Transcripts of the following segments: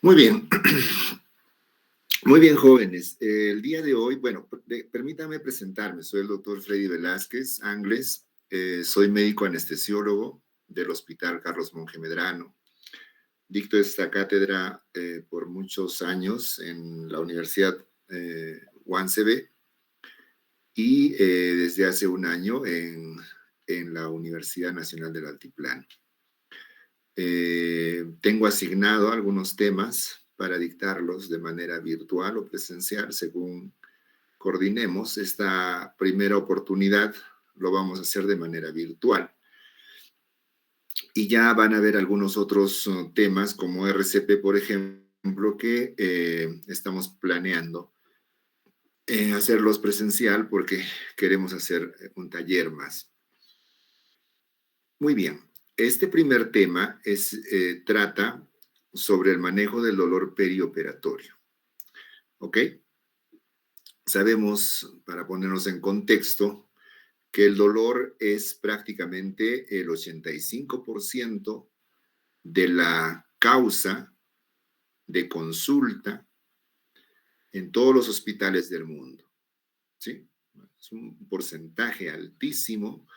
Muy bien, muy bien, jóvenes. El día de hoy, bueno, permítanme presentarme. Soy el doctor Freddy Velázquez Angles. Soy médico anestesiólogo del Hospital Carlos Monge Medrano. Dicto esta cátedra por muchos años en la Universidad UANCB y desde hace un año en la Universidad Nacional del Altiplano. Tengo asignado algunos temas para dictarlos de manera virtual o presencial, según coordinemos. Esta primera oportunidad lo vamos a hacer de manera virtual. Y ya van a haber algunos otros temas como RCP, por ejemplo, que estamos planeando hacerlos presencial porque queremos hacer un taller más. Muy bien. Este primer tema trata sobre el manejo del dolor perioperatorio. ¿Ok? Sabemos, para ponernos en contexto, que el dolor es prácticamente el 85% de la causa de consulta en todos los hospitales del mundo. ¿Sí? Es un porcentaje altísimo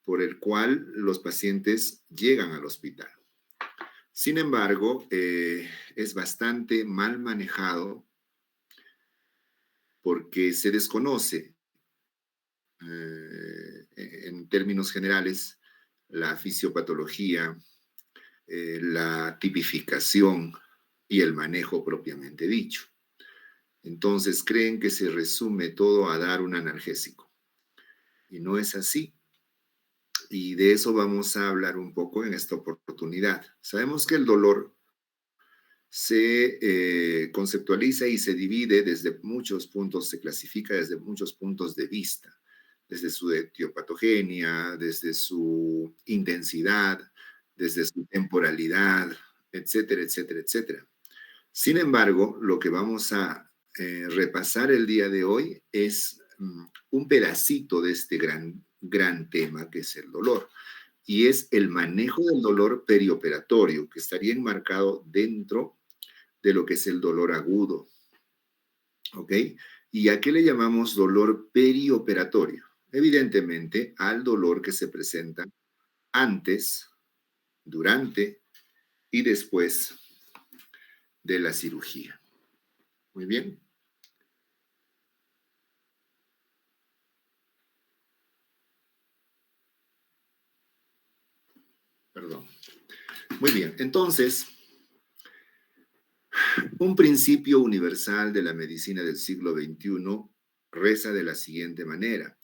por el cual los pacientes llegan al hospital. Sin embargo, es bastante mal manejado porque se desconoce, en términos generales, la fisiopatología, la tipificación y el manejo propiamente dicho. Entonces creen que se resume todo a dar un analgésico. Y no es así. Y de eso vamos a hablar un poco en esta oportunidad. Sabemos que el dolor se conceptualiza y se divide desde muchos puntos, se clasifica desde muchos puntos de vista, desde su etiopatogenia, desde su intensidad, desde su temporalidad, etcétera, etcétera, etcétera. Sin embargo, lo que vamos a repasar el día de hoy es un pedacito de este gran tema que es el dolor, y es el manejo del dolor perioperatorio, que estaría enmarcado dentro de lo que es el dolor agudo. ¿Ok? ¿Y a qué le llamamos dolor perioperatorio? Evidentemente al dolor que se presenta antes, durante y después de la cirugía. Muy bien. Perdón. Muy bien. Entonces, un principio universal de la medicina del siglo XXI reza de la siguiente manera: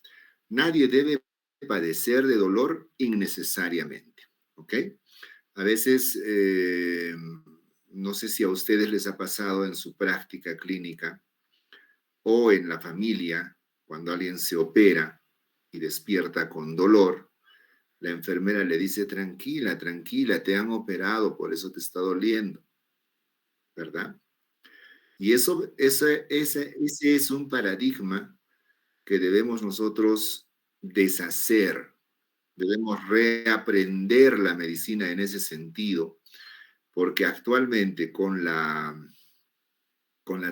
nadie debe padecer de dolor innecesariamente. ¿Ok? A veces, no sé si a ustedes les ha pasado en su práctica clínica o en la familia, cuando alguien se opera y despierta con dolor, la enfermera le dice: tranquila, tranquila, te han operado, por eso te está doliendo, ¿verdad? Y ese es un paradigma que debemos nosotros deshacer. Debemos reaprender la medicina en ese sentido, porque actualmente con la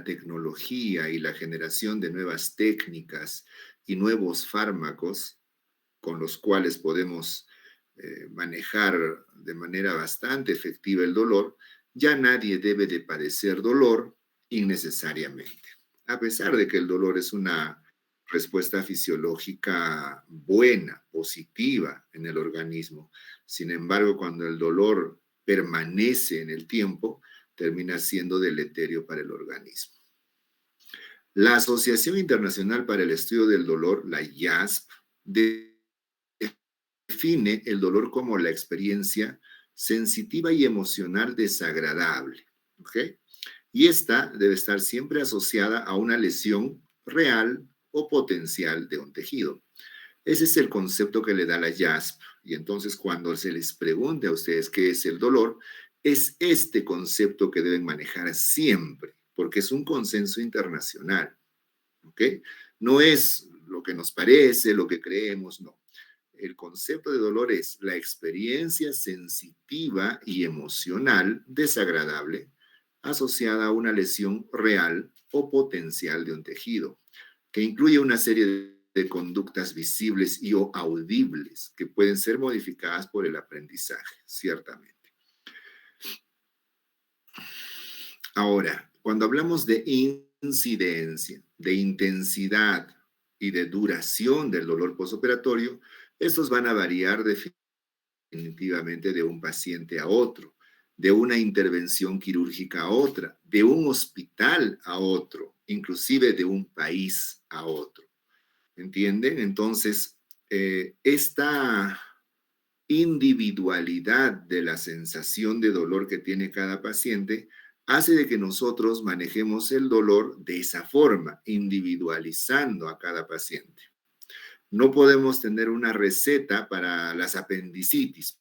tecnología y la generación de nuevas técnicas y nuevos fármacos con los cuales podemos manejar de manera bastante efectiva el dolor, ya nadie debe de padecer dolor innecesariamente. A pesar de que el dolor es una respuesta fisiológica buena, positiva en el organismo. Sin embargo, cuando el dolor permanece en el tiempo, termina siendo deleterio para el organismo. La Asociación Internacional para el Estudio del Dolor, la IASP, define el dolor como la experiencia sensitiva y emocional desagradable, ¿ok? Y esta debe estar siempre asociada a una lesión real o potencial de un tejido. Ese es el concepto que le da la IASP. Y entonces cuando se les pregunte a ustedes qué es el dolor, es este concepto que deben manejar siempre, porque es un consenso internacional. ¿Ok? No es lo que nos parece, lo que creemos, no. El concepto de dolor es la experiencia sensitiva y emocional desagradable asociada a una lesión real o potencial de un tejido, que incluye una serie de conductas visibles y o audibles que pueden ser modificadas por el aprendizaje, ciertamente. Ahora, cuando hablamos de incidencia, de intensidad y de duración del dolor postoperatorio, estos van a variar definitivamente de un paciente a otro, de una intervención quirúrgica a otra, de un hospital a otro, inclusive de un país a otro. ¿Entienden? Entonces, esta individualidad de la sensación de dolor que tiene cada paciente hace de que nosotros manejemos el dolor de esa forma, individualizando a cada paciente. No podemos tener una receta para las apendicitis,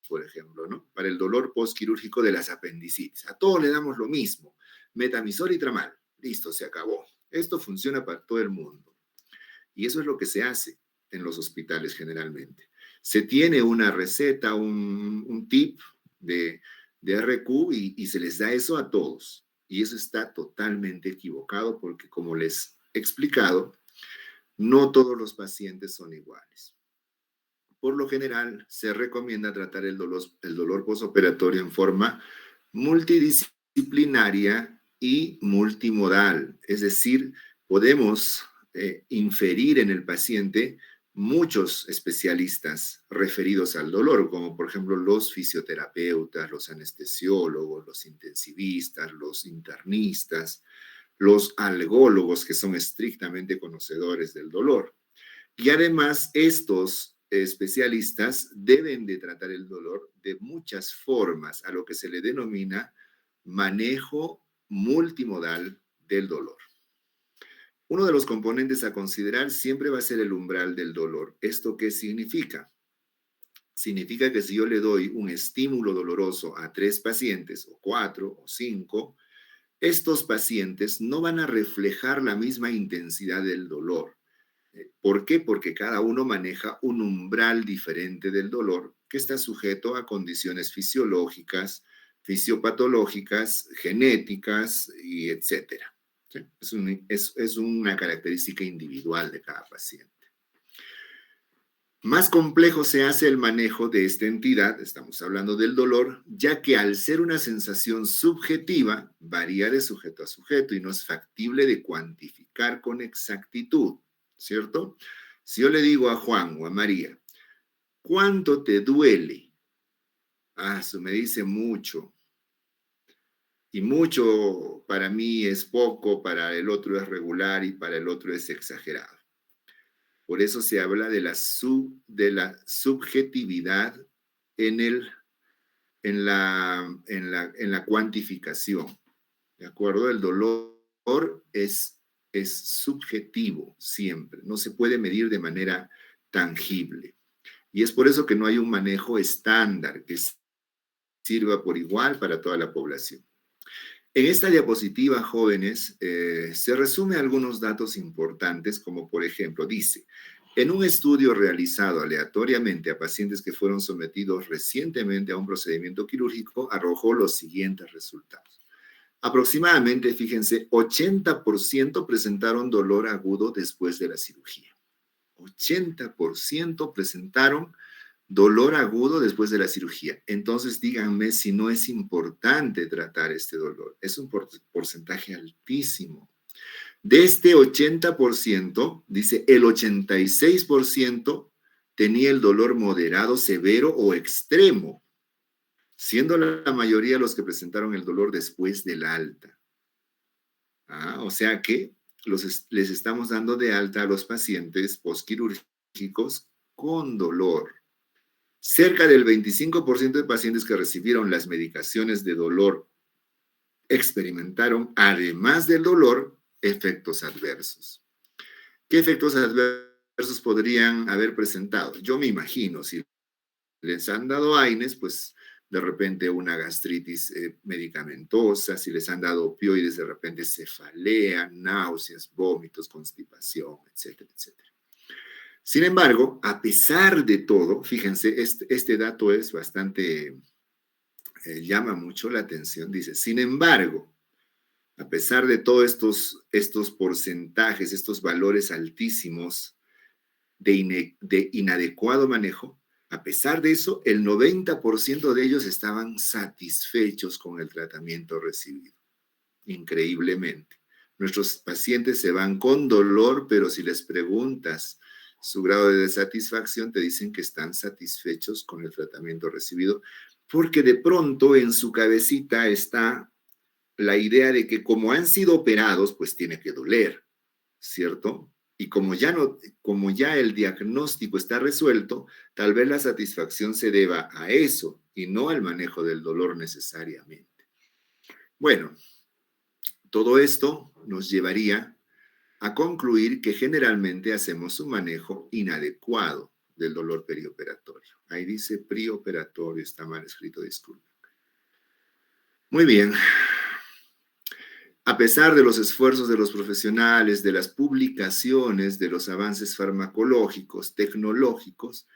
por ejemplo, ¿no? Para el dolor postquirúrgico de las apendicitis. A todos le damos lo mismo, metamizol y tramal. Listo, se acabó. Esto funciona para todo el mundo. Y eso es lo que se hace en los hospitales generalmente. Se tiene una receta, un tip de RQ y se les da eso a todos. Y eso está totalmente equivocado porque, como les he explicado, no todos los pacientes son iguales. Por lo general, se recomienda tratar el dolor postoperatorio en forma multidisciplinaria y multimodal. Es decir, podemos inferir en el paciente muchos especialistas referidos al dolor, como por ejemplo los fisioterapeutas, los anestesiólogos, los intensivistas, los internistas, los algólogos, que son estrictamente conocedores del dolor. Y además, estos especialistas deben de tratar el dolor de muchas formas, a lo que se le denomina manejo multimodal del dolor. Uno de los componentes a considerar siempre va a ser el umbral del dolor. ¿Esto qué significa? Significa que si yo le doy un estímulo doloroso a 3 pacientes, o 4, o 5, estos pacientes no van a reflejar la misma intensidad del dolor. ¿Por qué? Porque cada uno maneja un umbral diferente del dolor que está sujeto a condiciones fisiológicas, fisiopatológicas, genéticas y etcétera. ¿Sí? Es una característica individual de cada paciente. Más complejo se hace el manejo de esta entidad, estamos hablando del dolor, ya que al ser una sensación subjetiva, varía de sujeto a sujeto y no es factible de cuantificar con exactitud, ¿cierto? Si yo le digo a Juan o a María, ¿cuánto te duele? Ah, eso me dice mucho. Y mucho para mí es poco, para el otro es regular y para el otro es exagerado. Por eso se habla de la subjetividad en la cuantificación. ¿De acuerdo? El dolor es subjetivo siempre, no se puede medir de manera tangible. Y es por eso que no hay un manejo estándar que sirva por igual para toda la población. En esta diapositiva, jóvenes, se resumen algunos datos importantes, como por ejemplo, dice, en un estudio realizado aleatoriamente a pacientes que fueron sometidos recientemente a un procedimiento quirúrgico, arrojó los siguientes resultados. Aproximadamente, fíjense, 80% presentaron dolor agudo después de la cirugía. 80% presentaron dolor agudo después de la cirugía. Entonces, díganme si no es importante tratar este dolor. Es un porcentaje altísimo. De este 80%, dice, el 86% tenía el dolor moderado, severo o extremo, siendo la mayoría los que presentaron el dolor después del alta. O sea que les estamos dando de alta a los pacientes postquirúrgicos con dolor. Cerca del 25% de pacientes que recibieron las medicaciones de dolor experimentaron, además del dolor, efectos adversos. ¿Qué efectos adversos podrían haber presentado? Yo me imagino, si les han dado AINES, pues de repente una gastritis medicamentosa, si les han dado opioides, de repente cefalea, náuseas, vómitos, constipación, etcétera, etcétera. Sin embargo, a pesar de todo, fíjense, este dato es bastante llama mucho la atención. Dice, sin embargo, a pesar de todos estos porcentajes, estos valores altísimos de inadecuado manejo, a pesar de eso, el 90% de ellos estaban satisfechos con el tratamiento recibido. Increíblemente. Nuestros pacientes se van con dolor, pero si les preguntas su grado de satisfacción, te dicen que están satisfechos con el tratamiento recibido, porque de pronto en su cabecita está la idea de que como han sido operados, pues tiene que doler, ¿cierto? Y como ya no, como ya el diagnóstico está resuelto, tal vez la satisfacción se deba a eso y no al manejo del dolor necesariamente. Bueno, todo esto nos llevaría a concluir que generalmente hacemos un manejo inadecuado del dolor perioperatorio. Ahí dice preoperatorio, está mal escrito, disculpen. Muy bien. A pesar de los esfuerzos de los profesionales, de las publicaciones, de los avances farmacológicos, tecnológicos,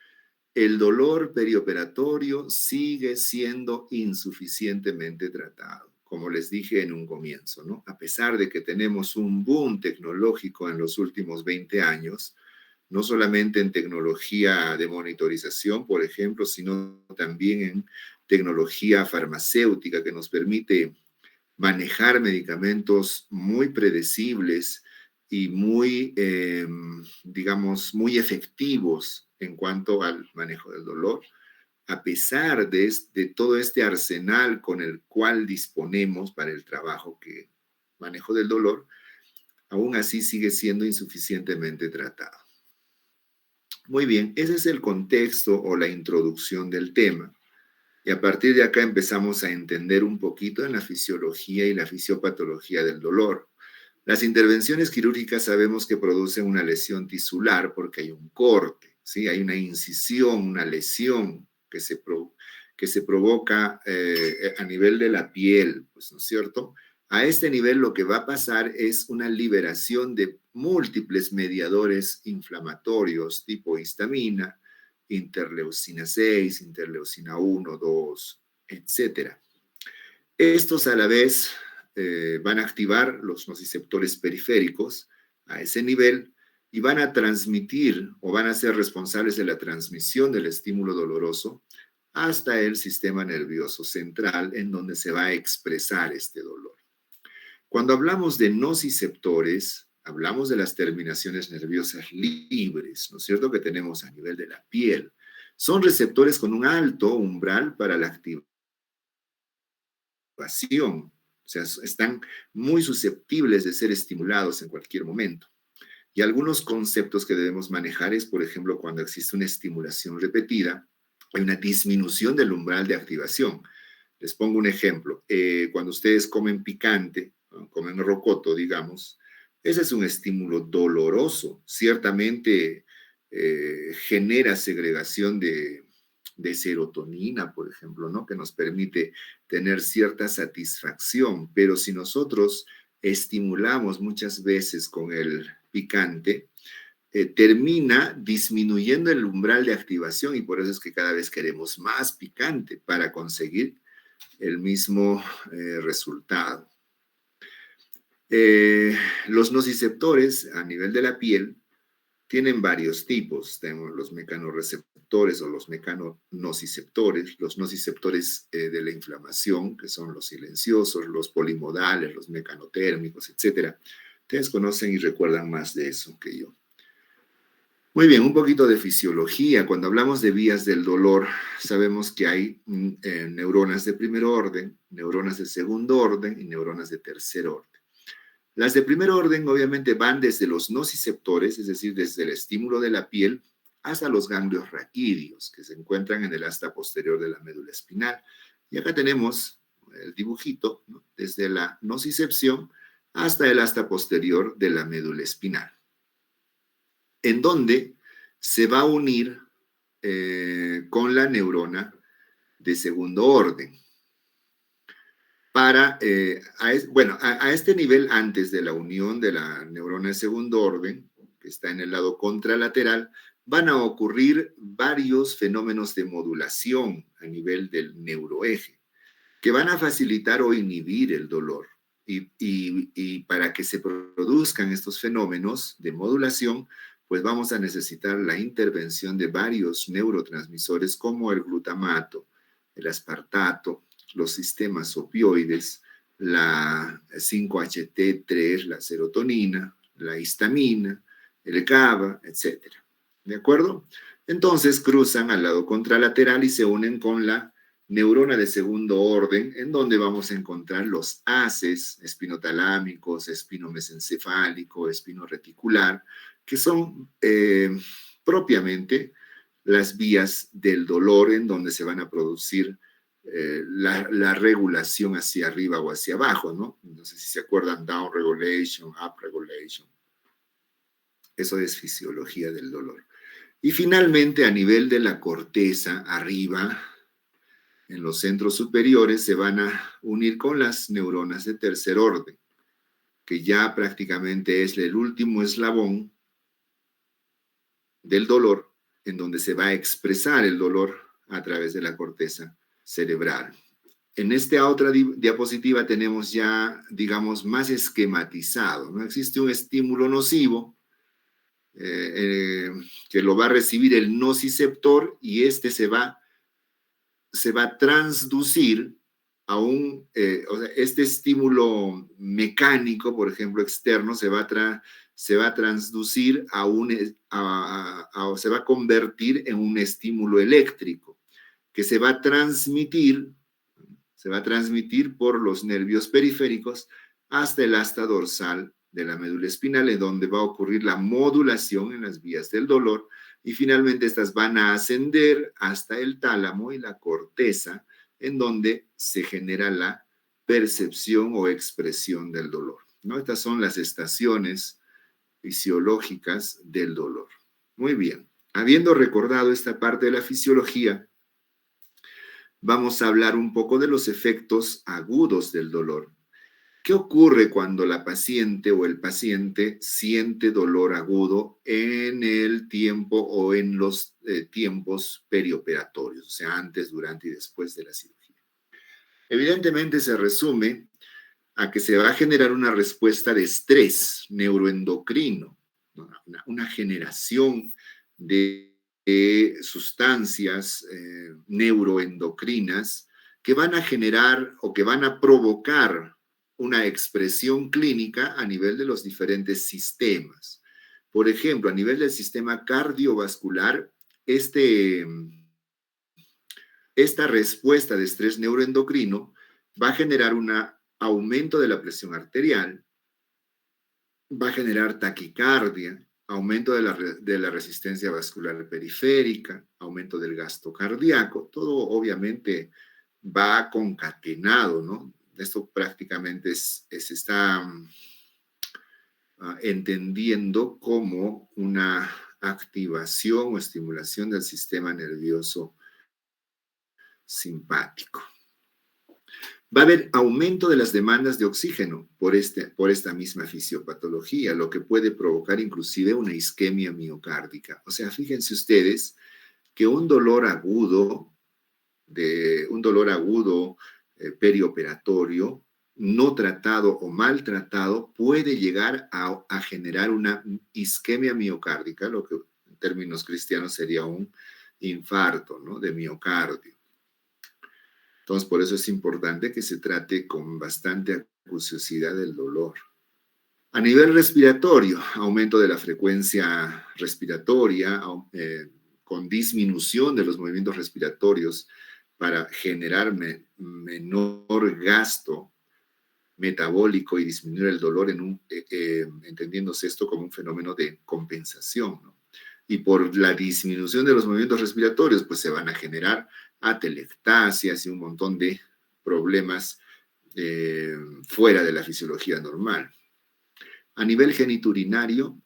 el dolor perioperatorio sigue siendo insuficientemente tratado, como les dije en un comienzo, ¿no? A pesar de que tenemos un boom tecnológico en los últimos 20 años, no solamente en tecnología de monitorización, por ejemplo, sino también en tecnología farmacéutica que nos permite manejar medicamentos muy predecibles y muy, digamos, muy efectivos en cuanto al manejo del dolor. A pesar de todo este arsenal con el cual disponemos para el trabajo que manejo del dolor, aún así sigue siendo insuficientemente tratado. Muy bien, ese es el contexto o la introducción del tema. Y a partir de acá empezamos a entender un poquito en la fisiología y la fisiopatología del dolor. Las intervenciones quirúrgicas sabemos que producen una lesión tisular porque hay un corte, ¿sí? Hay una incisión, una lesión que se provoca a nivel de la piel, pues, ¿no es cierto? A este nivel lo que va a pasar es una liberación de múltiples mediadores inflamatorios tipo histamina, interleucina 6, interleucina 1, 2, etcétera. Estos a la vez van a activar los nociceptores periféricos a ese nivel y van a transmitir o van a ser responsables de la transmisión del estímulo doloroso hasta el sistema nervioso central en donde se va a expresar este dolor. Cuando hablamos de nociceptores, hablamos de las terminaciones nerviosas libres, ¿no es cierto?, que tenemos a nivel de la piel. Son receptores con un alto umbral para la activación, o sea, están muy susceptibles de ser estimulados en cualquier momento. Y algunos conceptos que debemos manejar es, por ejemplo, cuando existe una estimulación repetida, hay una disminución del umbral de activación. Les pongo un ejemplo. Cuando ustedes comen picante, ¿no?, comen rocoto, digamos, ese es un estímulo doloroso. Ciertamente genera segregación de serotonina, por ejemplo, ¿no?, que nos permite tener cierta satisfacción. Pero si nosotros estimulamos muchas veces con el picante, termina disminuyendo el umbral de activación y por eso es que cada vez queremos más picante para conseguir el mismo resultado. Los nociceptores a nivel de la piel tienen varios tipos. Tenemos los mecanorreceptores o los mecanonociceptores, los nociceptores de la inflamación, que son los silenciosos, los polimodales, los mecanotérmicos, etc. Ustedes conocen y recuerdan más de eso que yo. Muy bien, un poquito de fisiología. Cuando hablamos de vías del dolor, sabemos que hay neuronas de primer orden, neuronas de segundo orden y neuronas de tercer orden. Las de primer orden obviamente van desde los nociceptores, es decir, desde el estímulo de la piel, hasta los ganglios raquídeos, que se encuentran en el asta posterior de la médula espinal. Y acá tenemos el dibujito, ¿no?, desde la nocicepción hasta el asta posterior de la médula espinal, en donde se va a unir con la neurona de segundo orden. A este nivel, antes de la unión de la neurona de segundo orden, que está en el lado contralateral, van a ocurrir varios fenómenos de modulación a nivel del neuroeje. que van a facilitar o inhibir el dolor. Y para que se produzcan estos fenómenos de modulación, pues vamos a necesitar la intervención de varios neurotransmisores como el glutamato, el aspartato, los sistemas opioides, la 5-HT3, la serotonina, la histamina, el GABA, etc. ¿De acuerdo? Entonces cruzan al lado contralateral y se unen con la neurona de segundo orden, en donde vamos a encontrar los haces espinotalámicos, espinomesencefálico, espino-reticular, que son propiamente las vías del dolor en donde se van a producir la regulación hacia arriba o hacia abajo, ¿no? No sé si se acuerdan, down regulation, up regulation. Eso es fisiología del dolor. Y finalmente, a nivel de la corteza, arriba, en los centros superiores, se van a unir con las neuronas de tercer orden, que ya prácticamente es el último eslabón del dolor, en donde se va a expresar el dolor a través de la corteza cerebral. En esta otra diapositiva tenemos ya, digamos, más esquematizado, ¿no? Existe un estímulo nocivo que lo va a recibir el nociceptor y este se va a transducir a o sea, este estímulo mecánico, por ejemplo, externo, se va a transducir se va a convertir en un estímulo eléctrico que se va a transmitir por los nervios periféricos hasta el asta dorsal de la médula espinal, en donde va a ocurrir la modulación en las vías del dolor, y finalmente estas van a ascender hasta el tálamo y la corteza, en donde se genera la percepción o expresión del dolor, ¿no? Estas son las estaciones fisiológicas del dolor. Muy bien. Habiendo recordado esta parte de la fisiología, vamos a hablar un poco de los efectos agudos del dolor. ¿Qué ocurre cuando la paciente o el paciente siente dolor agudo en el tiempo o en los tiempos perioperatorios, o sea, antes, durante y después de la cirugía? Evidentemente se resume a que se va a generar una respuesta de estrés neuroendocrino, ¿no? Una generación de sustancias neuroendocrinas que van a generar o que van a provocar una expresión clínica a nivel de los diferentes sistemas. Por ejemplo, a nivel del sistema cardiovascular, esta respuesta de estrés neuroendocrino va a generar un aumento de la presión arterial, va a generar taquicardia, aumento de la resistencia vascular periférica, aumento del gasto cardíaco. Todo obviamente va concatenado, ¿no? Esto prácticamente se está entendiendo como una activación o estimulación del sistema nervioso simpático. Va a haber aumento de las demandas de oxígeno por esta misma fisiopatología, lo que puede provocar inclusive una isquemia miocárdica. O sea, fíjense ustedes que un dolor agudo perioperatorio, no tratado o maltratado, puede llegar a generar una isquemia miocárdica, lo que en términos cristianos sería un infarto, ¿no?, de miocardio. Entonces, por eso es importante que se trate con bastante acuciosidad el dolor. A nivel respiratorio, aumento de la frecuencia respiratoria, con disminución de los movimientos respiratorios para generar menor gasto metabólico y disminuir el dolor, entendiéndose esto como un fenómeno de compensación, ¿no? Y por la disminución de los movimientos respiratorios, pues se van a generar atelectasias y un montón de problemas fuera de la fisiología normal. A nivel geniturinario,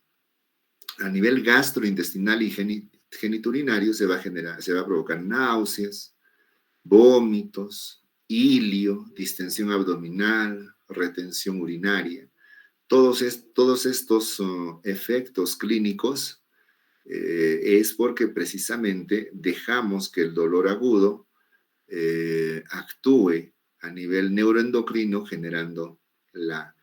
a nivel gastrointestinal y geniturinario se va a provocar náuseas, vómitos, ilio, distensión abdominal, retención urinaria. Todos estos efectos clínicos es porque precisamente dejamos que el dolor agudo actúe a nivel neuroendocrino, generando la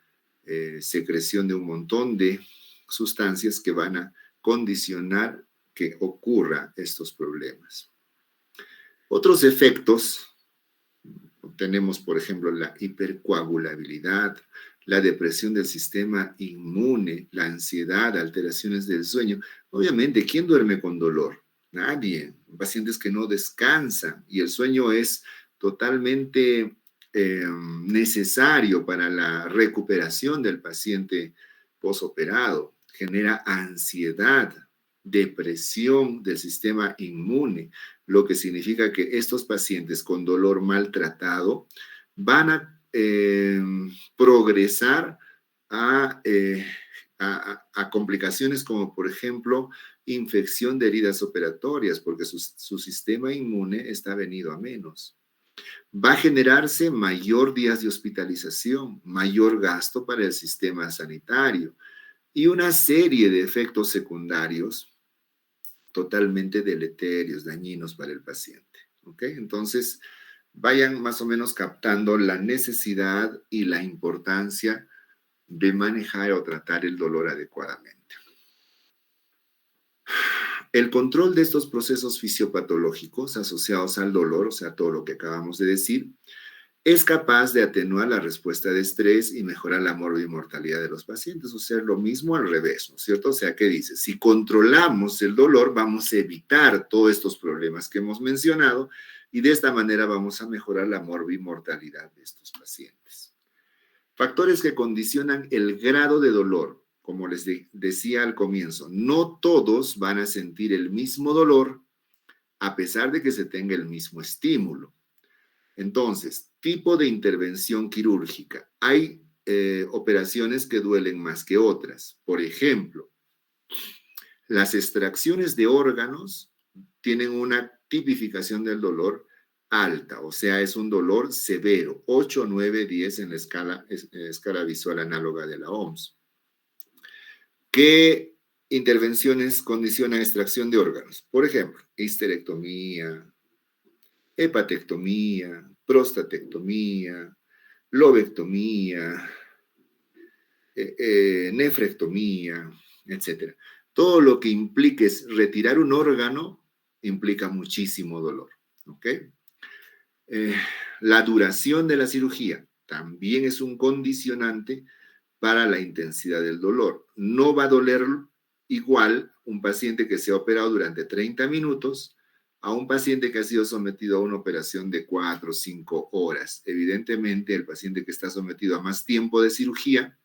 secreción de un montón de sustancias que van a condicionar que ocurra estos problemas. Otros efectos, tenemos por ejemplo la hipercoagulabilidad, la depresión del sistema inmune, la ansiedad, alteraciones del sueño. Obviamente, ¿quién duerme con dolor? Nadie. Pacientes que no descansan y el sueño es totalmente necesario para la recuperación del paciente posoperado. Genera ansiedad, depresión del sistema inmune, lo que significa que estos pacientes con dolor maltratado van a progresar a complicaciones como, por ejemplo, infección de heridas operatorias, porque su sistema inmune está venido a menos. Va a generarse mayor días de hospitalización, mayor gasto para el sistema sanitario y una serie de efectos secundarios totalmente deleterios, dañinos para el paciente. ¿Ok? Entonces, vayan más o menos captando la necesidad y la importancia de manejar o tratar el dolor adecuadamente. El control de estos procesos fisiopatológicos asociados al dolor, o sea, todo lo que acabamos de decir, es capaz de atenuar la respuesta de estrés y mejorar la morbimortalidad de los pacientes, o sea, lo mismo al revés, ¿no es cierto? O sea, ¿qué dice? Si controlamos el dolor, vamos a evitar todos estos problemas que hemos mencionado y de esta manera vamos a mejorar la morbimortalidad de estos pacientes. Factores que condicionan el grado de dolor, como les decía al comienzo, no todos van a sentir el mismo dolor a pesar de que se tenga el mismo estímulo. Entonces, tipo de intervención quirúrgica. Hay operaciones que duelen más que otras. Por ejemplo, las extracciones de órganos tienen una tipificación del dolor alta, o sea, es un dolor severo, 8, 9, 10 en la escala visual análoga de la OMS. ¿Qué intervenciones condicionan extracción de órganos? Por ejemplo, histerectomía, hepatectomía, prostatectomía, lobectomía, nefrectomía, etc. Todo lo que implique es retirar un órgano implica muchísimo dolor. ¿Ok? La duración de la cirugía también es un condicionante para la intensidad del dolor. No va a doler igual un paciente que se ha operado durante 30 minutos a un paciente que ha sido sometido a una operación de 4 o 5 horas. Evidentemente, el paciente que está sometido a más tiempo de cirugía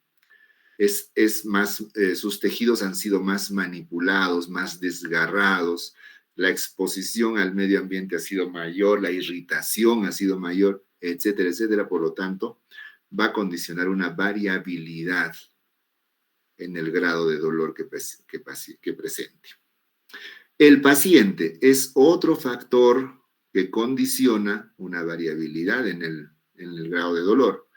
es más, sus tejidos han sido más manipulados, más desgarrados, la exposición al medio ambiente ha sido mayor, la irritación ha sido mayor, etcétera, etcétera. Por lo tanto, va a condicionar una variabilidad en el grado de dolor que presente. El paciente es otro factor que condiciona una variabilidad en el grado de dolor.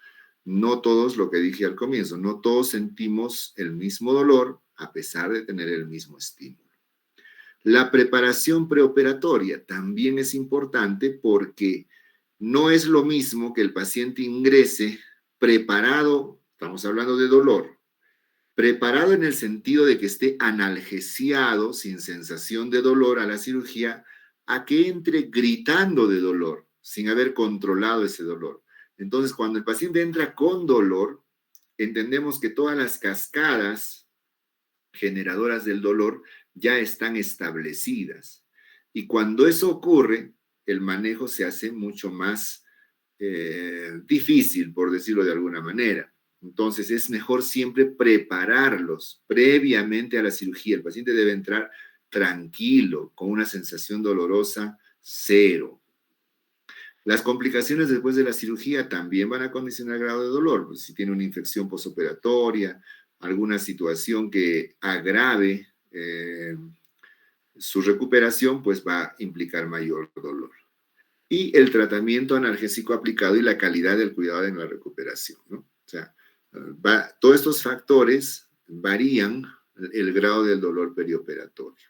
No todos, lo que dije al comienzo, no todos sentimos el mismo dolor a pesar de tener el mismo estímulo. La preparación preoperatoria también es importante porque no es lo mismo que el paciente ingrese preparado, estamos hablando de dolor, preparado en el sentido de que esté analgesiado, sin sensación de dolor a la cirugía, a que entre gritando de dolor, sin haber controlado ese dolor. Entonces, cuando el paciente entra con dolor, entendemos que todas las cascadas generadoras del dolor ya están establecidas. Y cuando eso ocurre, el manejo se hace mucho más difícil, por decirlo de alguna manera. Entonces, es mejor siempre prepararlos previamente a la cirugía. El paciente debe entrar tranquilo, con una sensación dolorosa cero. Las complicaciones después de la cirugía también van a condicionar el grado de dolor. Pues si tiene una infección posoperatoria, alguna situación que agrave su recuperación, pues va a implicar mayor dolor. Y el tratamiento analgésico aplicado y la calidad del cuidado en la recuperación, ¿no? O sea, todos estos factores varían el grado del dolor perioperatorio.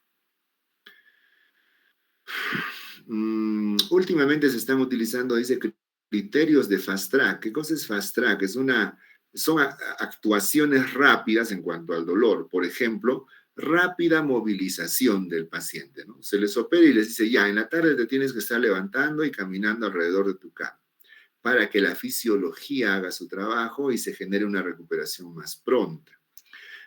Últimamente se están utilizando, dice, criterios de Fast Track. ¿Qué cosa es Fast Track? Son actuaciones rápidas en cuanto al dolor. Por ejemplo, rápida movilización del paciente, ¿no? Se les opera y les dice, ya, en la tarde te tienes que estar levantando y caminando alrededor de tu cama para que la fisiología haga su trabajo y se genere una recuperación más pronta.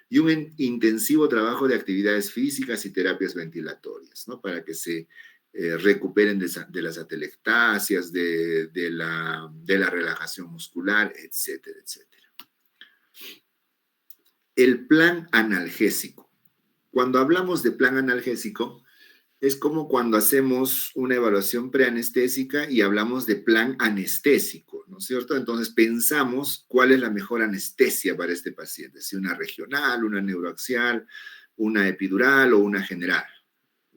Y un intensivo trabajo de actividades físicas y terapias ventilatorias, ¿no? Para que se recuperen de las atelectasias, de la relajación muscular, etcétera, etcétera. El plan analgésico. Cuando hablamos de plan analgésico, es como cuando hacemos una evaluación preanestésica y hablamos de plan anestésico, ¿no es cierto? Entonces pensamos cuál es la mejor anestesia para este paciente, si una regional, una neuroaxial, una epidural o una general.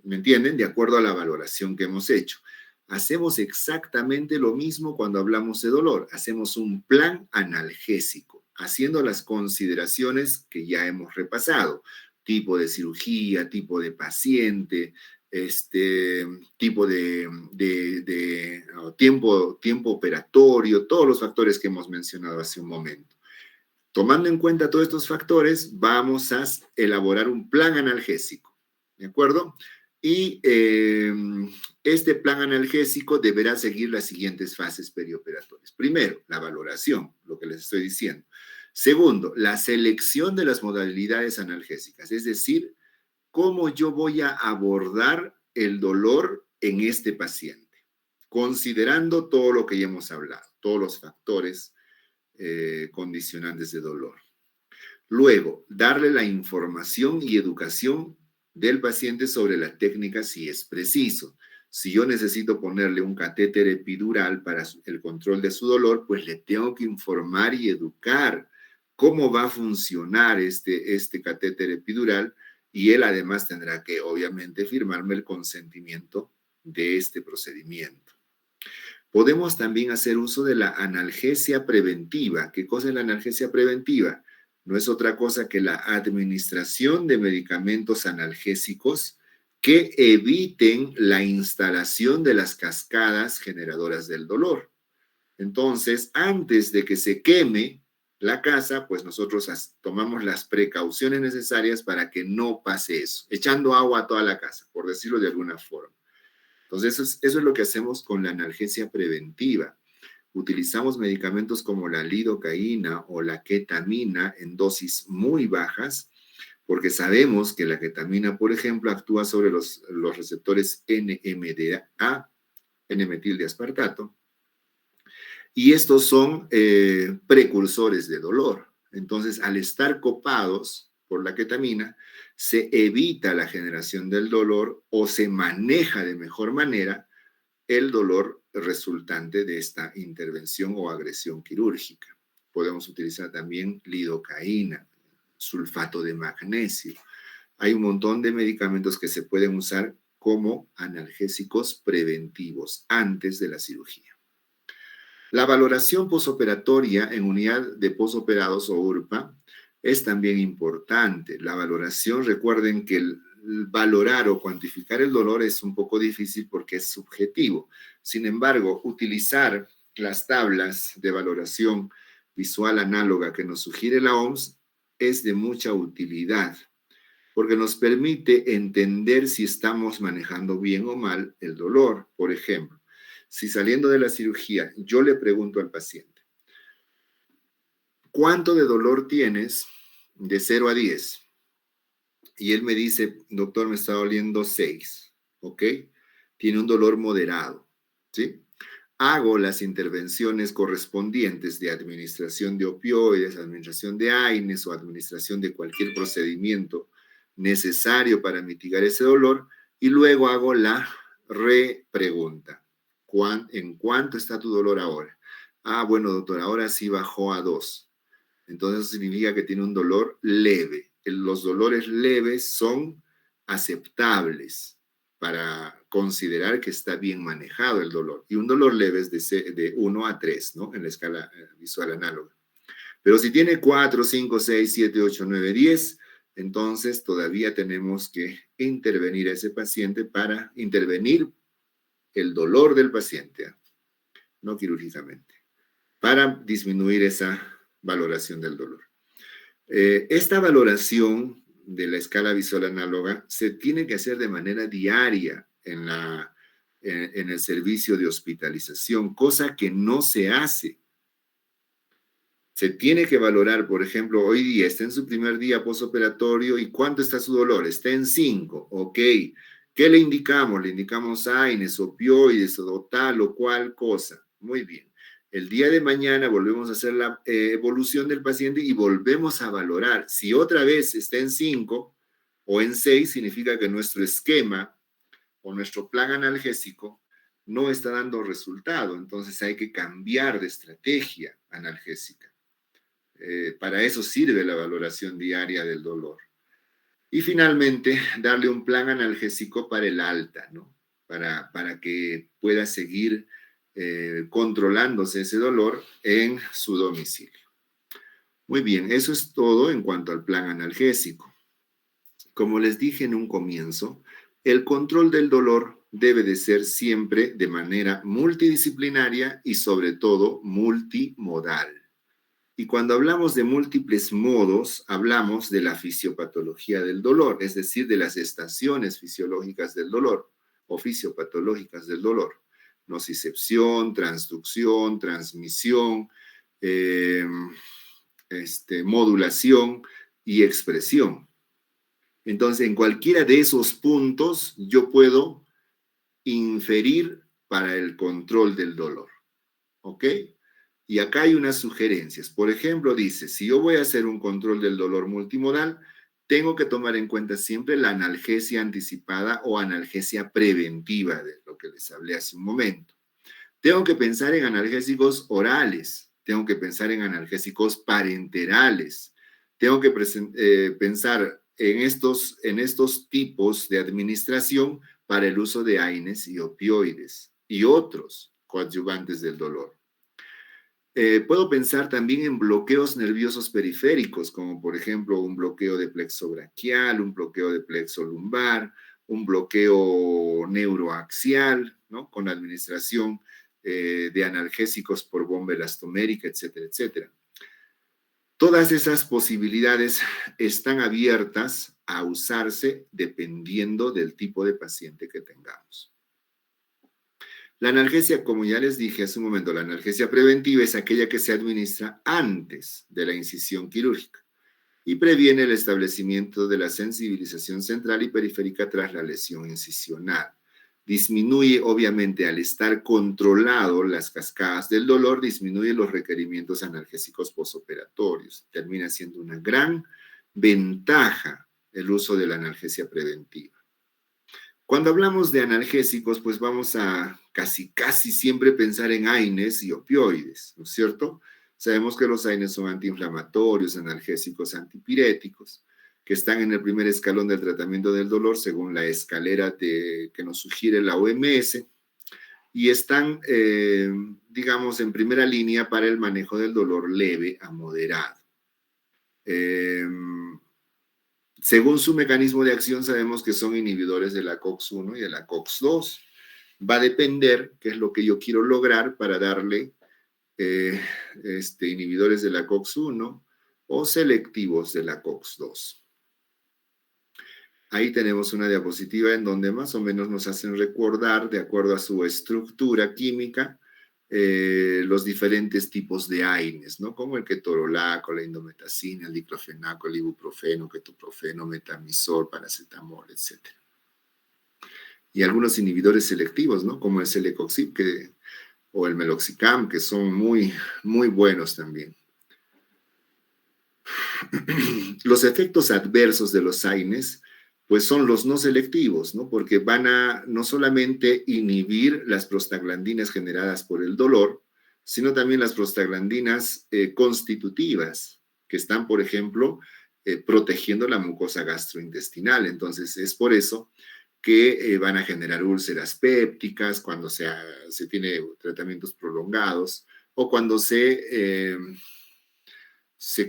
¿Me entienden? De acuerdo a la valoración que hemos hecho. Hacemos exactamente lo mismo cuando hablamos de dolor. Hacemos un plan analgésico, haciendo las consideraciones que ya hemos repasado. Tipo de cirugía, tipo de paciente, tipo de tiempo operatorio, todos los factores que hemos mencionado hace un momento. Tomando en cuenta todos estos factores, vamos a elaborar un plan analgésico, ¿de acuerdo? Y este plan analgésico deberá seguir las siguientes fases perioperatorias. Primero, la valoración, lo que les estoy diciendo. Segundo, la selección de las modalidades analgésicas, es decir, cómo yo voy a abordar el dolor en este paciente, considerando todo lo que ya hemos hablado, todos los factores condicionantes de dolor. Luego, darle la información y educación del paciente sobre la técnica si es preciso. Si yo necesito ponerle un catéter epidural para el control de su dolor, pues le tengo que informar y educar cómo va a funcionar este catéter epidural, y él además tendrá que, obviamente, firmarme el consentimiento de este procedimiento. Podemos también hacer uso de la analgesia preventiva. ¿Qué cosa es la analgesia preventiva? No es otra cosa que la administración de medicamentos analgésicos que eviten la instalación de las cascadas generadoras del dolor. Entonces, antes de que se queme la casa, pues nosotros tomamos las precauciones necesarias para que no pase eso, echando agua a toda la casa, por decirlo de alguna forma. Entonces, eso es lo que hacemos con la analgesia preventiva. Utilizamos medicamentos como la lidocaína o la ketamina en dosis muy bajas, porque sabemos que la ketamina, por ejemplo, actúa sobre los receptores NMDA, N-metildiaspartato, y estos son precursores de dolor. Entonces, al estar copados por la ketamina, se evita la generación del dolor o se maneja de mejor manera el dolor resultante de esta intervención o agresión quirúrgica. Podemos utilizar también lidocaína, sulfato de magnesio. Hay un montón de medicamentos que se pueden usar como analgésicos preventivos antes de la cirugía. La valoración posoperatoria en unidad de posoperados o URPA es también importante. La valoración, recuerden que el valorar o cuantificar el dolor es un poco difícil porque es subjetivo. Sin embargo, utilizar las tablas de valoración visual análoga que nos sugiere la OMS es de mucha utilidad, porque nos permite entender si estamos manejando bien o mal el dolor. Por ejemplo, si saliendo de la cirugía yo le pregunto al paciente, ¿cuánto de dolor tienes de 0 a 10? Y él me dice, doctor, me está doliendo 6, ¿ok? Tiene un dolor moderado, ¿sí? Hago las intervenciones correspondientes de administración de opioides, administración de AINES o administración de cualquier procedimiento necesario para mitigar ese dolor, y luego hago la repregunta. ¿En cuánto está tu dolor ahora? Ah, bueno, doctor, ahora sí bajó a 2. Entonces eso significa que tiene un dolor leve. Los dolores leves son aceptables para considerar que está bien manejado el dolor. Y un dolor leve es de 1 a 3, ¿no? En la escala visual análoga. Pero si tiene 4, 5, 6, 7, 8, 9, 10, entonces todavía tenemos que intervenir a ese paciente para intervenir el dolor del paciente. no quirúrgicamente, para disminuir esa valoración del dolor. Esta valoración de la escala visual análoga se tiene que hacer de manera diaria en el servicio de hospitalización, cosa que no se hace. Se tiene que valorar, por ejemplo, hoy día está en su primer día posoperatorio y ¿cuánto está su dolor? Está en 5, ok. ¿Qué le indicamos? Le indicamos AINES, opioides o tal o cual cosa. Muy bien. El día de mañana volvemos a hacer la evolución del paciente y volvemos a valorar. Si otra vez está en 5 o en 6, significa que nuestro esquema o nuestro plan analgésico no está dando resultado. Entonces hay que cambiar de estrategia analgésica. Para eso sirve la valoración diaria del dolor. Y finalmente, darle un plan analgésico para el alta, ¿no? Para que pueda seguir controlándose ese dolor en su domicilio. Muy bien, eso es todo en cuanto al plan analgésico. Como les dije en un comienzo, el control del dolor debe de ser siempre de manera multidisciplinaria y sobre todo multimodal. Y cuando hablamos de múltiples modos, hablamos de la fisiopatología del dolor, es decir, de las estaciones fisiológicas del dolor o fisiopatológicas del dolor. Nocicepción, transducción, transmisión, modulación y expresión. Entonces, en cualquiera de esos puntos, yo puedo inferir para el control del dolor. ¿Ok? Y acá hay unas sugerencias. Por ejemplo, dice, si yo voy a hacer un control del dolor multimodal, tengo que tomar en cuenta siempre la analgesia anticipada o analgesia preventiva, de lo que les hablé hace un momento. Tengo que pensar en analgésicos orales, tengo que pensar en analgésicos parenterales, tengo que pensar en estos tipos de administración para el uso de AINES y opioides y otros coadyuvantes del dolor. Puedo pensar también en bloqueos nerviosos periféricos, como por ejemplo un bloqueo de plexo braquial, un bloqueo de plexo lumbar, un bloqueo neuroaxial, ¿no? Con administración de analgésicos por bomba elastomérica, etcétera, etcétera. Todas esas posibilidades están abiertas a usarse dependiendo del tipo de paciente que tengamos. La analgesia, como ya les dije hace un momento, la analgesia preventiva es aquella que se administra antes de la incisión quirúrgica y previene el establecimiento de la sensibilización central y periférica tras la lesión incisional. Disminuye, obviamente, al estar controlado las cascadas del dolor, disminuye los requerimientos analgésicos posoperatorios. Termina siendo una gran ventaja el uso de la analgesia preventiva. Cuando hablamos de analgésicos, pues vamos a casi siempre pensar en AINES y opioides, ¿no es cierto? Sabemos que los AINES son antiinflamatorios, analgésicos, antipiréticos, que están en el primer escalón del tratamiento del dolor según la escalera que nos sugiere la OMS y están, digamos, en primera línea para el manejo del dolor leve a moderado. Según su mecanismo de acción, sabemos que son inhibidores de la COX-1 y de la COX-2. Va a depender qué es lo que yo quiero lograr para darle inhibidores de la COX-1 o selectivos de la COX-2. Ahí tenemos una diapositiva en donde más o menos nos hacen recordar, de acuerdo a su estructura química, los diferentes tipos de AINES, ¿no? Como el ketorolaco, la indometacina, el diclofenaco, el ibuprofeno, ketoprofeno, metamizol, paracetamol, etc. Y algunos inhibidores selectivos, ¿no? Como el celecoxib o el meloxicam, que son muy, muy buenos también. Los efectos adversos de los AINES pues son los no selectivos, ¿no? Porque van a no solamente inhibir las prostaglandinas generadas por el dolor, sino también las prostaglandinas constitutivas, que están, por ejemplo, protegiendo la mucosa gastrointestinal. Entonces, es por eso que van a generar úlceras pépticas cuando se tiene tratamientos prolongados o cuando se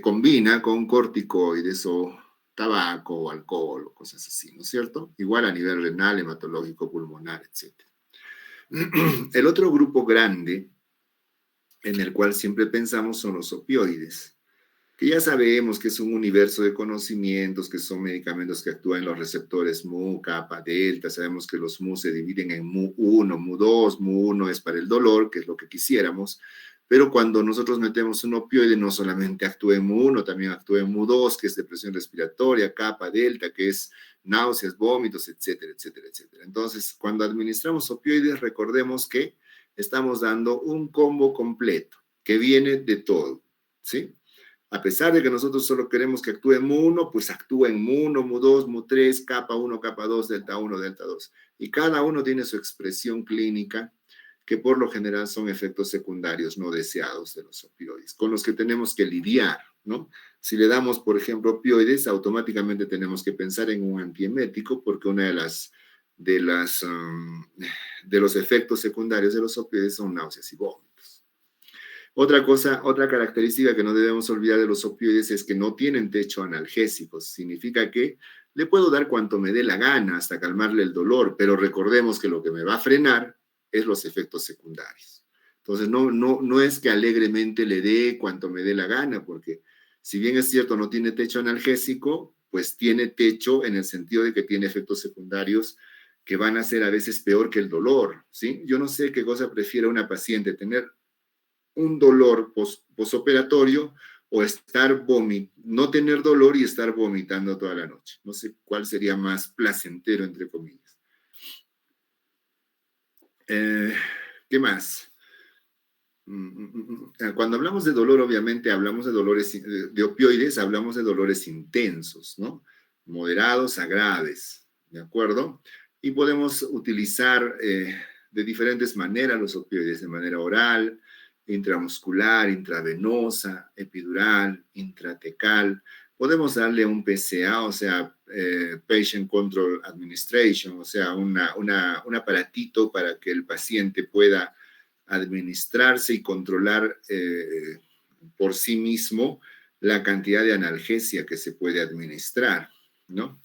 combina con corticoides o tabaco o alcohol o cosas así, ¿no es cierto? Igual a nivel renal, hematológico, pulmonar, etc. El otro grupo grande en el cual siempre pensamos son los opioides, que ya sabemos que es un universo de conocimientos, que son medicamentos que actúan en los receptores mu, kappa, delta. Sabemos que los mu se dividen en mu1, mu2. Mu1 es para el dolor, que es lo que quisiéramos, pero cuando nosotros metemos un opioide, no solamente actúa en mu1, también actúa en mu2, que es depresión respiratoria, kappa, delta, que es náuseas, vómitos, etcétera, etcétera, etcétera. Entonces, cuando administramos opioides, recordemos que estamos dando un combo completo, que viene de todo, ¿sí? A pesar de que nosotros solo queremos que actúe mu1, pues actúa en mu1, mu2, mu3, kappa 1, kappa 2, delta 1, delta 2. Y cada uno tiene su expresión clínica, que por lo general son efectos secundarios no deseados de los opioides, con los que tenemos que lidiar, ¿no? Si le damos, por ejemplo, opioides, automáticamente tenemos que pensar en un antiemético, porque una de los efectos secundarios de los opioides son náuseas y vómitos. Otra cosa, otra característica que no debemos olvidar de los opioides es que no tienen techo analgésico. Significa que le puedo dar cuanto me dé la gana hasta calmarle el dolor, pero recordemos que lo que me va a frenar es los efectos secundarios. Entonces, no es que alegremente le dé cuanto me dé la gana, porque si bien es cierto no tiene techo analgésico, pues tiene techo en el sentido de que tiene efectos secundarios que van a ser a veces peor que el dolor, ¿sí? Yo no sé qué cosa prefiere una paciente, tener un dolor posoperatorio o no tener dolor y estar vomitando toda la noche. No sé cuál sería más placentero, entre comillas. ¿Qué más? Cuando hablamos de dolor, obviamente hablamos de dolores, de opioides, hablamos de dolores intensos, ¿no? Moderados a graves, ¿de acuerdo? Y podemos utilizar de diferentes maneras los opioides, de manera oral, intramuscular, intravenosa, epidural, intratecal. Podemos darle un PCA, o sea, Patient Control Administration, o sea, un aparatito para que el paciente pueda administrarse y controlar por sí mismo la cantidad de analgesia que se puede administrar, ¿no?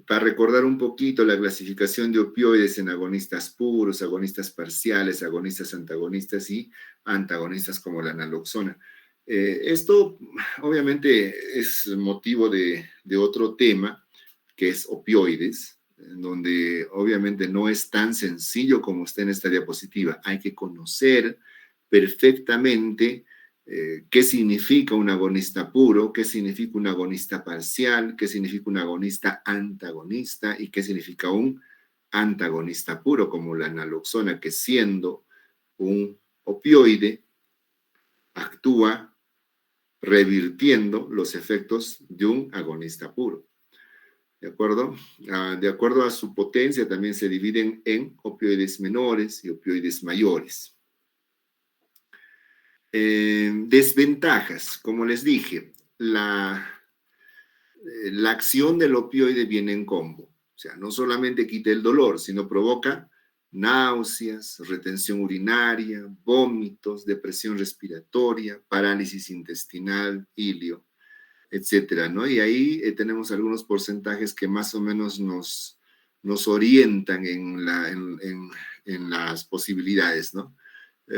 Para recordar un poquito la clasificación de opioides en agonistas puros, agonistas parciales, agonistas antagonistas y antagonistas como la naloxona. Esto obviamente es motivo de otro tema, que es opioides, donde obviamente no es tan sencillo como está en esta diapositiva. Hay que conocer perfectamente qué significa un agonista puro, qué significa un agonista parcial, qué significa un agonista antagonista y qué significa un antagonista puro, como la naloxona, que siendo un opioide actúa revirtiendo los efectos de un agonista puro. ¿De acuerdo? De acuerdo a su potencia, también se dividen en opioides menores y opioides mayores. Desventajas, como les dije, la acción del opioide viene en combo. O sea, no solamente quita el dolor, sino provoca náuseas, retención urinaria, vómitos, depresión respiratoria, parálisis intestinal, ilio, etcétera, ¿no? Y ahí tenemos algunos porcentajes que más o menos nos orientan en las posibilidades, ¿no?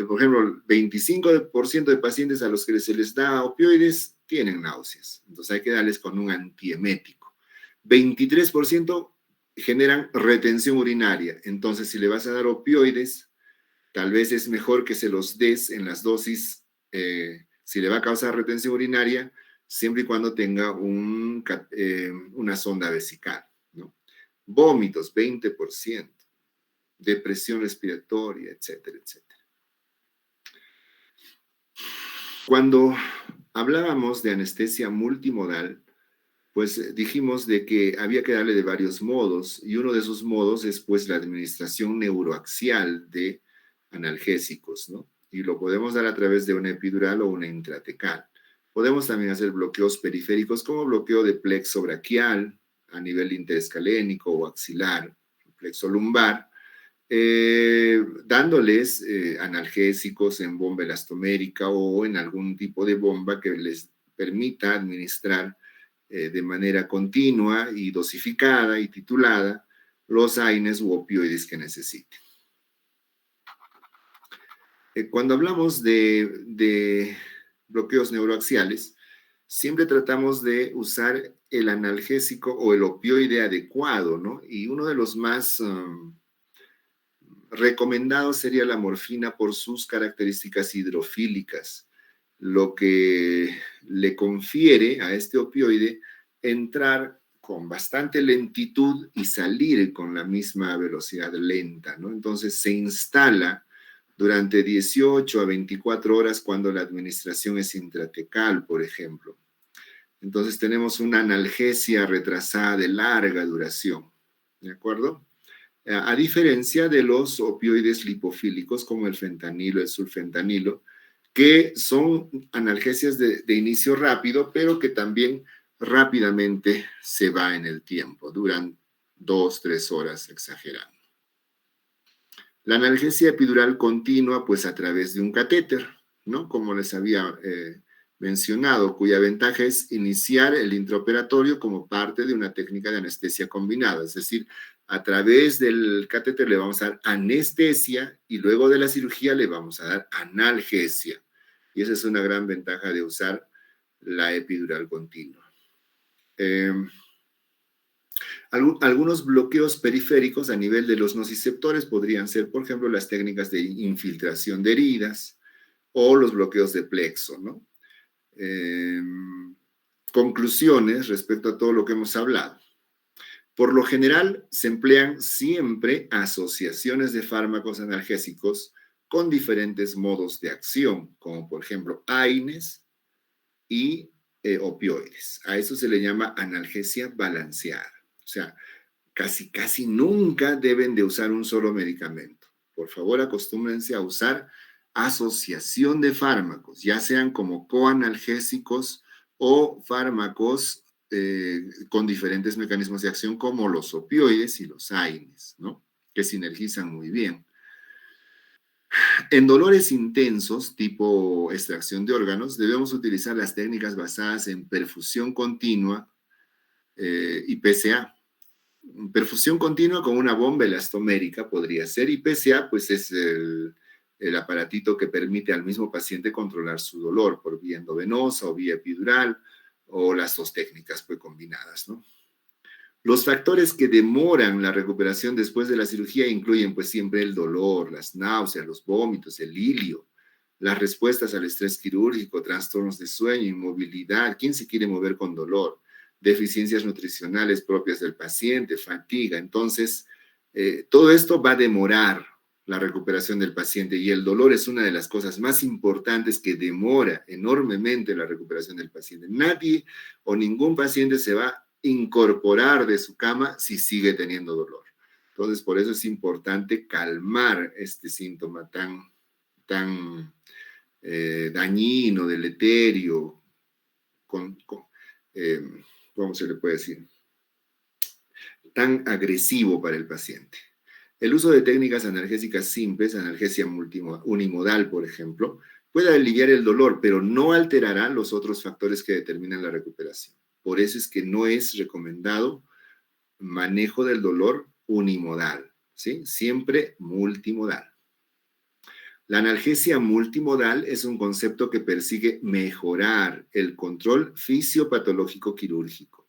Por ejemplo, el 25% de pacientes a los que se les da opioides tienen náuseas, entonces hay que darles con un antiemético. 23% generan retención urinaria, entonces si le vas a dar opioides, tal vez es mejor que se los des en las dosis, si le va a causar retención urinaria, siempre y cuando tenga una sonda vesical, ¿no? Vómitos, 20%, depresión respiratoria, etcétera, etcétera. Cuando hablábamos de anestesia multimodal, pues dijimos de que había que darle de varios modos, y uno de esos modos es pues la administración neuroaxial de analgésicos, ¿no? Y lo podemos dar a través de una epidural o una intratecal. Podemos también hacer bloqueos periféricos como bloqueo de plexo braquial a nivel interescalénico o axilar, plexo lumbar, dándoles analgésicos en bomba elastomérica o en algún tipo de bomba que les permita administrar de manera continua y dosificada y titulada los AINES u opioides que necesiten. Cuando hablamos de bloqueos neuroaxiales, siempre tratamos de usar el analgésico o el opioide adecuado, ¿no? Y uno de los más recomendados sería la morfina por sus características hidrofílicas, lo que le confiere a este opioide entrar con bastante lentitud y salir con la misma velocidad lenta, ¿no? Entonces se instala durante 18 a 24 horas cuando la administración es intratecal, por ejemplo. Entonces tenemos una analgesia retrasada de larga duración, ¿de acuerdo? A diferencia de los opioides lipofílicos como el fentanilo, el sulfentanilo, que son analgesias de inicio rápido, pero que también rápidamente se va en el tiempo, duran 2, 3 horas exagerando. La analgesia epidural continua, pues a través de un catéter, ¿no? Como les había mencionado, cuya ventaja es iniciar el intraoperatorio como parte de una técnica de anestesia combinada, es decir, a través del catéter le vamos a dar anestesia y luego de la cirugía le vamos a dar analgesia. Y esa es una gran ventaja de usar la epidural continua. Algunos bloqueos periféricos a nivel de los nociceptores podrían ser, por ejemplo, las técnicas de infiltración de heridas o los bloqueos de plexo, ¿no? Conclusiones respecto a todo lo que hemos hablado. Por lo general, se emplean siempre asociaciones de fármacos analgésicos con diferentes modos de acción, como por ejemplo AINES y opioides. A eso se le llama analgesia balanceada. O sea, casi nunca deben de usar un solo medicamento. Por favor, acostúmbrense a usar asociación de fármacos, ya sean como coanalgésicos o fármacos con diferentes mecanismos de acción como los opioides y los AINES, ¿no? Que sinergizan muy bien. En dolores intensos, tipo extracción de órganos, debemos utilizar las técnicas basadas en perfusión continua y PCA. Perfusión continua con una bomba elastomérica podría ser, y PCA pues es el aparatito que permite al mismo paciente controlar su dolor por vía endovenosa o vía epidural, o las dos técnicas pues combinadas, ¿no? Los factores que demoran la recuperación después de la cirugía incluyen pues siempre el dolor, las náuseas, los vómitos, el ilio, las respuestas al estrés quirúrgico, trastornos de sueño, inmovilidad, ¿quién se quiere mover con dolor? Deficiencias nutricionales propias del paciente, fatiga. Entonces, todo esto va a demorar la recuperación del paciente y el dolor es una de las cosas más importantes que demora enormemente la recuperación del paciente. Nadie o ningún paciente se va a incorporar de su cama si sigue teniendo dolor. Entonces, por eso es importante calmar este síntoma tan dañino, deleterio, ¿cómo se le puede decir? Tan agresivo para el paciente. El uso de técnicas analgésicas simples, analgesia unimodal, por ejemplo, puede aliviar el dolor, pero no alterará los otros factores que determinan la recuperación. Por eso es que no es recomendado manejo del dolor unimodal, ¿sí? Siempre multimodal. La analgesia multimodal es un concepto que persigue mejorar el control fisiopatológico quirúrgico.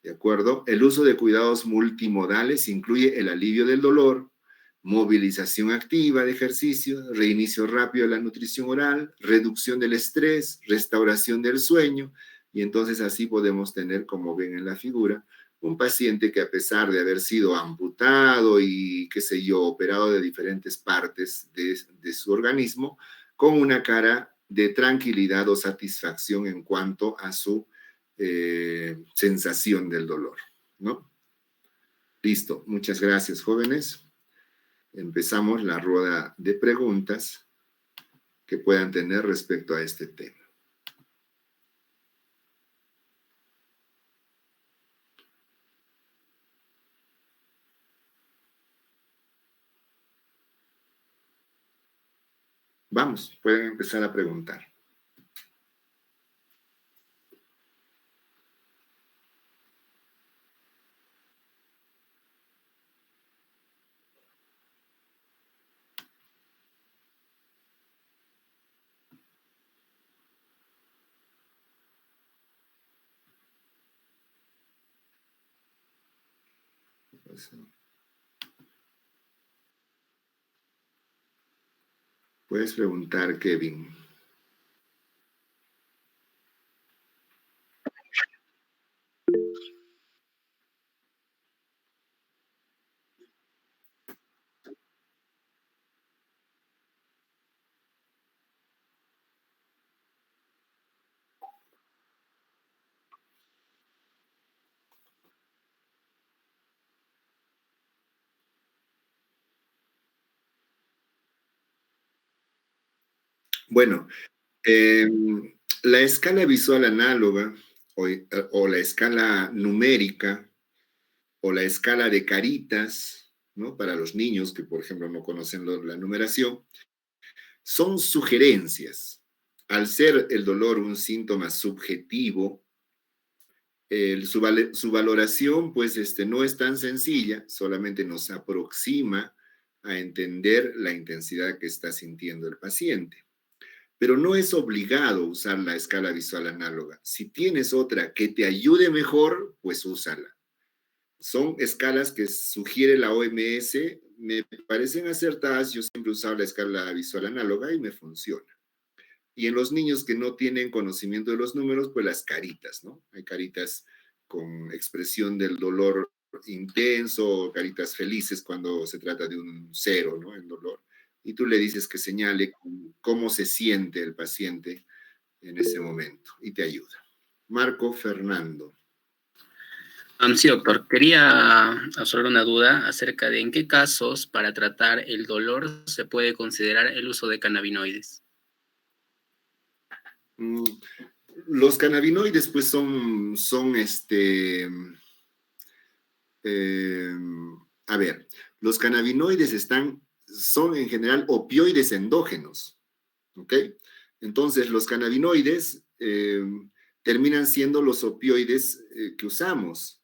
¿De acuerdo? El uso de cuidados multimodales incluye el alivio del dolor, movilización activa de ejercicio, reinicio rápido de la nutrición oral, reducción del estrés, restauración del sueño, y entonces así podemos tener, como ven en la figura, un paciente que a pesar de haber sido amputado y, qué sé yo, operado de diferentes partes de su organismo, con una cara de tranquilidad o satisfacción en cuanto a su sensación del dolor, ¿no? Listo, muchas gracias, jóvenes. Empezamos la rueda de preguntas que puedan tener respecto a este tema. Vamos, pueden empezar a preguntar. Puedes preguntar, Kevin. Bueno, la escala visual análoga o la escala numérica o la escala de caritas, ¿no? Para los niños que, por ejemplo, no conocen la numeración, son sugerencias. Al ser el dolor un síntoma subjetivo, su valoración, pues, no es tan sencilla, solamente nos aproxima a entender la intensidad que está sintiendo el paciente. Pero no es obligado usar la escala visual análoga. Si tienes otra que te ayude mejor, pues úsala. Son escalas que sugiere la OMS, me parecen acertadas. Yo siempre he usado la escala visual análoga y me funciona. Y en los niños que no tienen conocimiento de los números, pues las caritas, ¿no? Hay caritas con expresión del dolor intenso, caritas felices cuando se trata de un cero, ¿no? El dolor. Y tú le dices que señale cómo se siente el paciente en ese momento y te ayuda. Marco Fernando. Sí, doctor. Quería absorber una duda acerca de en qué casos para tratar el dolor se puede considerar el uso de cannabinoides. Los cannabinoides, pues, son a ver, los cannabinoides son en general opioides endógenos, ¿ok? Entonces, los cannabinoides terminan siendo los opioides que usamos,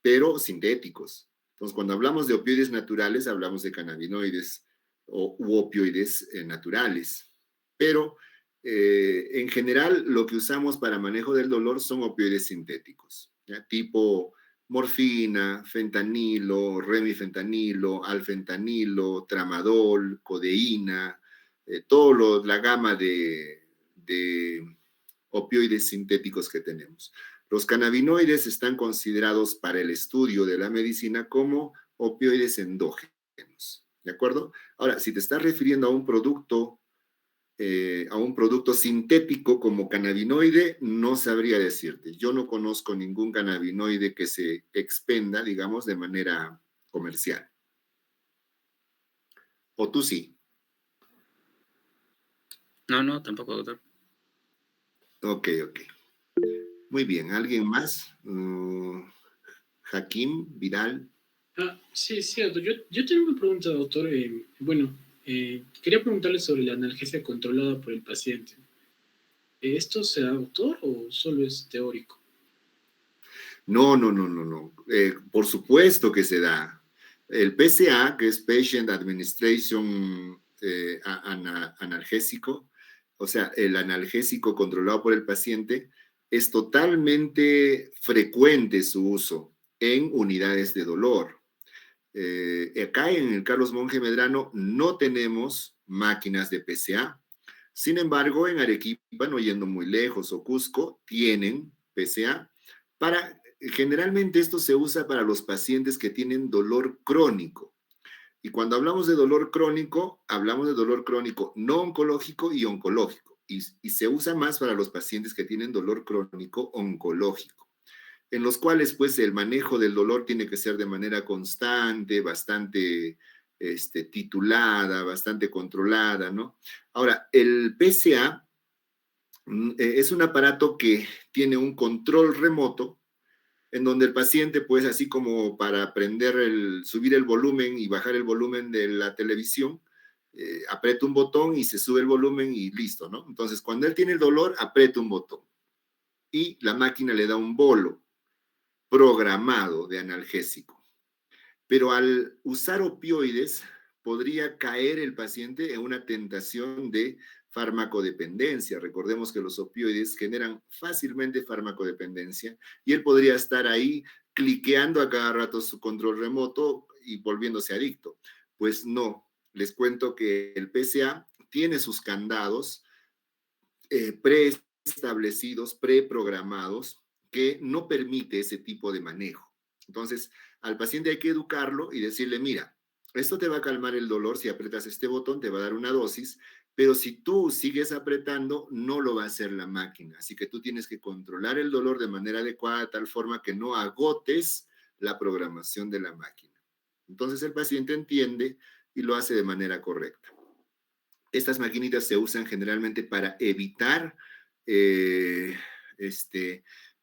pero sintéticos. Entonces, cuando hablamos de opioides naturales, hablamos de cannabinoides u opioides naturales. Pero, en general, lo que usamos para manejo del dolor son opioides sintéticos, ¿ya? Tipo morfina, fentanilo, remifentanilo, alfentanilo, tramadol, codeína, toda la gama de opioides sintéticos que tenemos. Los cannabinoides están considerados para el estudio de la medicina como opioides endógenos, ¿de acuerdo? Ahora, si te estás refiriendo a un producto sintético como cannabinoide, no sabría decirte. Yo no conozco ningún cannabinoide que se expenda, digamos, de manera comercial. ¿O tú sí? No, tampoco, doctor. Ok. Muy bien. ¿Alguien más? Hakim, Vidal. Sí, doctor. Yo tengo una pregunta, doctor. Quería preguntarle sobre la analgesia controlada por el paciente. ¿Esto se da, doctor, o solo es teórico? No. Por supuesto que se da. El PCA, que es Patient Administration Analgésico, o sea, el analgésico controlado por el paciente, es totalmente frecuente su uso en unidades de dolor. Acá en el Carlos Monge Medrano no tenemos máquinas de PCA. Sin embargo, en Arequipa, no yendo muy lejos, o Cusco, tienen PCA. Generalmente esto se usa para los pacientes que tienen dolor crónico. Y cuando hablamos de dolor crónico, hablamos de dolor crónico no oncológico y oncológico. Y se usa más para los pacientes que tienen dolor crónico oncológico, en los cuales, pues, el manejo del dolor tiene que ser de manera constante, bastante titulada, bastante controlada, ¿no? Ahora, el PCA es un aparato que tiene un control remoto, en donde el paciente, pues, así como para subir el volumen y bajar el volumen de la televisión, aprieta un botón y se sube el volumen y listo, ¿no? Entonces, cuando él tiene el dolor, aprieta un botón y la máquina le da un bolo programado de analgésico. Pero al usar opioides, podría caer el paciente en una tentación de farmacodependencia. Recordemos que los opioides generan fácilmente farmacodependencia y él podría estar ahí cliqueando a cada rato su control remoto y volviéndose adicto. Pues no, les cuento que el PCA tiene sus candados preestablecidos, preprogramados, que no permite ese tipo de manejo. Entonces, al paciente hay que educarlo y decirle, mira, esto te va a calmar el dolor si apretas este botón, te va a dar una dosis, pero si tú sigues apretando, no lo va a hacer la máquina. Así que tú tienes que controlar el dolor de manera adecuada, de tal forma que no agotes la programación de la máquina. Entonces el paciente entiende y lo hace de manera correcta. Estas maquinitas se usan generalmente para evitar,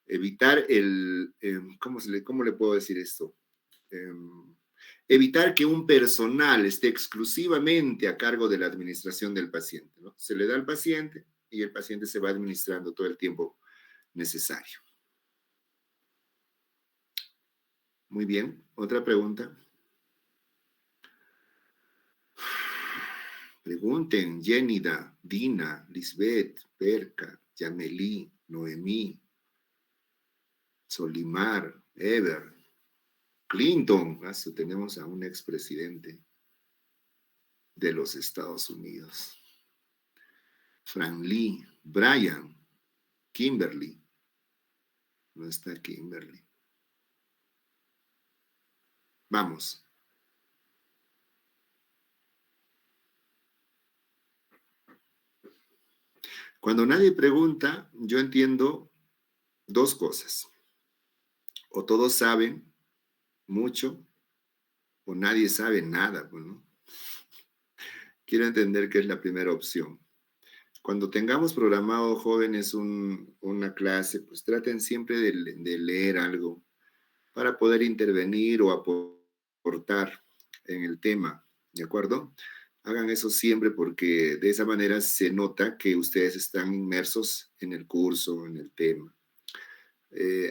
evitar el, ¿cómo le puedo decir esto? Evitar que un personal esté exclusivamente a cargo de la administración del paciente, ¿no? Se le da al paciente y el paciente se va administrando todo el tiempo necesario. Muy bien, otra pregunta. Pregunten, Yénida, Dina, Lisbeth, Perca, Yameli, Noemí, Solimar, Ever, Clinton. Tenemos a un expresidente de los Estados Unidos. Fran Lee, Brian, Kimberly. No está Kimberly. Vamos. Cuando nadie pregunta, yo entiendo dos cosas. O todos saben mucho, o nadie sabe nada, ¿no? Quiero entender que es la primera opción. Cuando tengamos programado, jóvenes, una clase, pues traten siempre de leer algo para poder intervenir o aportar en el tema, ¿de acuerdo? Hagan eso siempre porque de esa manera se nota que ustedes están inmersos en el curso, en el tema.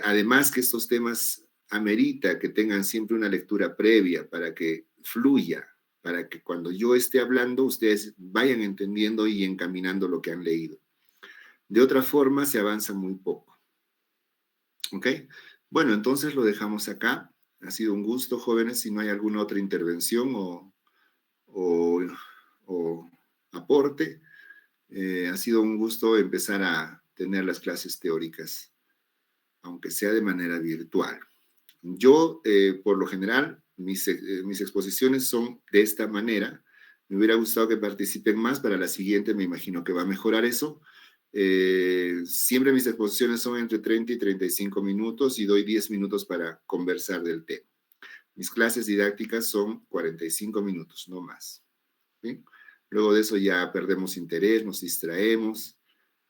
Además que estos temas amerita que tengan siempre una lectura previa para que fluya, para que cuando yo esté hablando ustedes vayan entendiendo y encaminando lo que han leído. De otra forma se avanza muy poco. ¿Ok? Bueno, entonces lo dejamos acá. Ha sido un gusto, jóvenes. Si no hay alguna otra intervención o aporte, ha sido un gusto empezar a tener las clases teóricas, aunque sea de manera virtual. Yo, por lo general, mis exposiciones son de esta manera. Me hubiera gustado que participen más. Para la siguiente me imagino que va a mejorar eso. Siempre mis exposiciones son entre 30 y 35 minutos y doy 10 minutos para conversar del tema. Mis clases didácticas son 45 minutos, no más. ¿Sí? Luego de eso ya perdemos interés, nos distraemos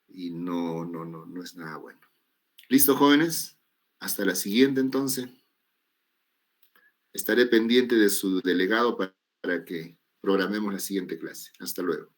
y no es nada bueno. ¿Listo, jóvenes? Hasta la siguiente, entonces. Estaré pendiente de su delegado para que programemos la siguiente clase. Hasta luego.